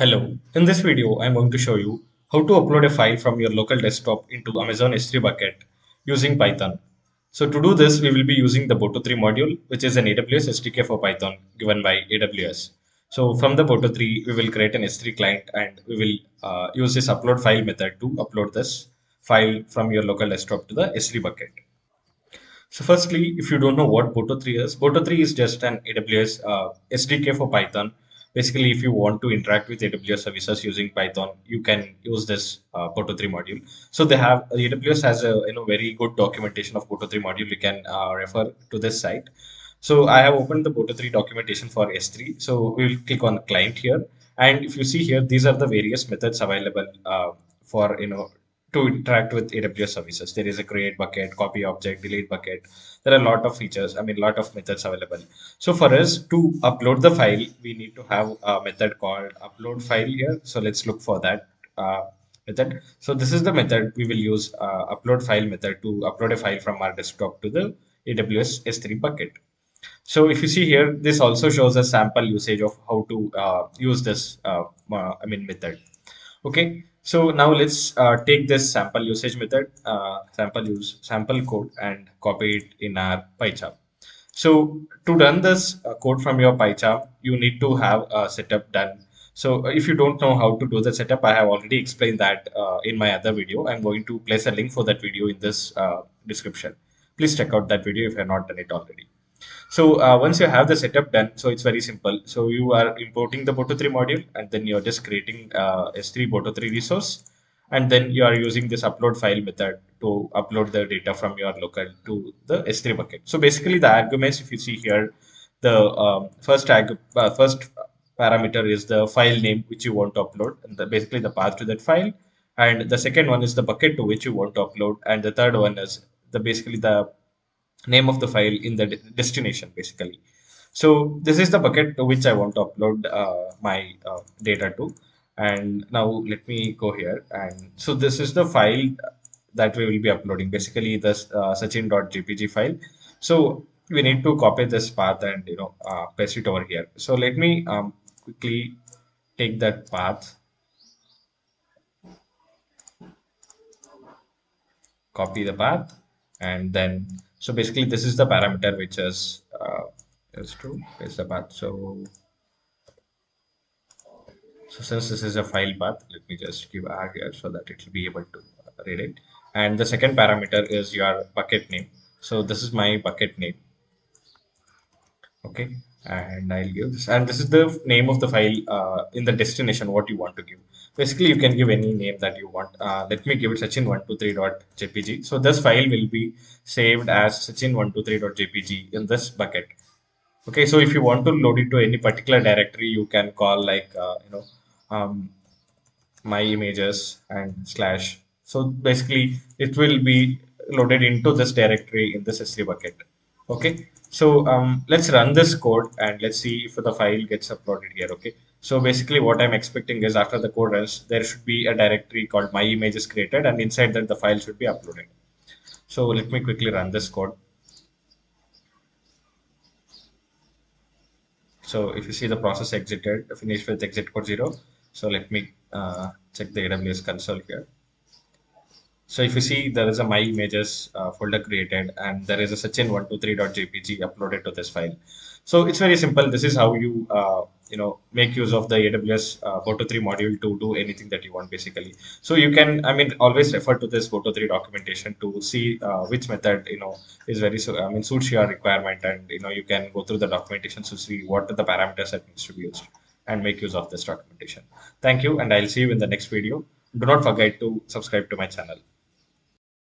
Hello, in this video I'm going to show you how to upload a file from your local desktop into Amazon S3 bucket using Python. So to do this, we will be using the Boto3 module, which is an AWS SDK for Python given by AWS. So from the Boto3, we will create an S3 client and we will use this upload file method to upload this file from your local desktop to the S3 bucket. So firstly, if you don't know what Boto3 is, Boto3 is just an AWS SDK for Python. Basically, if you want to interact with AWS services using Python, you can use this Boto3 module. So they have AWS has a very good documentation of Boto3 module. You can refer to this site. So I have opened the Boto3 documentation for S3. So we will click on client here, and if you see here, these are the various methods available for to interact with AWS services. There is a create bucket, copy object, delete bucket. There are a lot of features, a lot of methods available. So for us to upload the file, we need to have a method called upload file here. So let's look for that method. So this is the method we will use, upload file method, to upload a file from our desktop to the AWS S3 bucket. So if you see here, this also shows a sample usage of how to use this method. Okay, so now let's take this sample usage method, sample code, and copy it in our PyCharm. So to run this code from your PyCharm, you need to have a setup done. So if you don't know how to do the setup, I have already explained that in my other video. I'm going to place a link for that video in this description. Please check out that video if you have not done it already. So once you have the setup done, so it's very simple. So you are importing the Boto3 module, and then you're just creating S3 Boto3 resource, and then you are using this upload file method to upload the data from your local to the S3 bucket. So basically the arguments, if you see here, the first parameter is the file name which you want to upload, and basically the path to that file, and the second one is the bucket to which you want to upload, and the third one is the basically the name of the file in the destination basically. So this is the bucket to which I want to upload my data to. And now let me go here. And so this is the file that we will be uploading, basically this sachin.jpg file. So we need to copy this path and paste it over here. So let me quickly take that path, copy the path, and then so basically this is the parameter which is true, is the path. So since this is a file path, let me just give R here so that it will be able to read it. And the second parameter is your bucket name. So this is my bucket name. Okay, and I'll give this, and this is the name of the file in the destination what you want to give. Basically, you can give any name that you want. Let me give it sachin123.jpg. So this file will be saved as sachin123.jpg in this bucket. Okay, so if you want to load it to any particular directory, you can call like my images and slash. So basically, it will be loaded into this directory in this S3 bucket. Okay, so let's run this code and let's see if the file gets uploaded here. Okay, so basically, what I'm expecting is after the code runs, there should be a directory called my images created, and inside that the file should be uploaded. So let me quickly run this code. So if you see the process exited, finished with exit code 0. So let me check the AWS console here. So if you see, there is a my images folder created, and there is a sachin123.jpg uploaded to this file. So it's very simple. This is how you make use of the AWS Boto3 module to do anything that you want basically. So you can always refer to this Boto3 documentation to see which method is very suits your requirement, and you can go through the documentation to see what are the parameters that needs to be used and make use of this documentation. Thank you, and I'll see you in the next video. Do not forget to subscribe to my channel.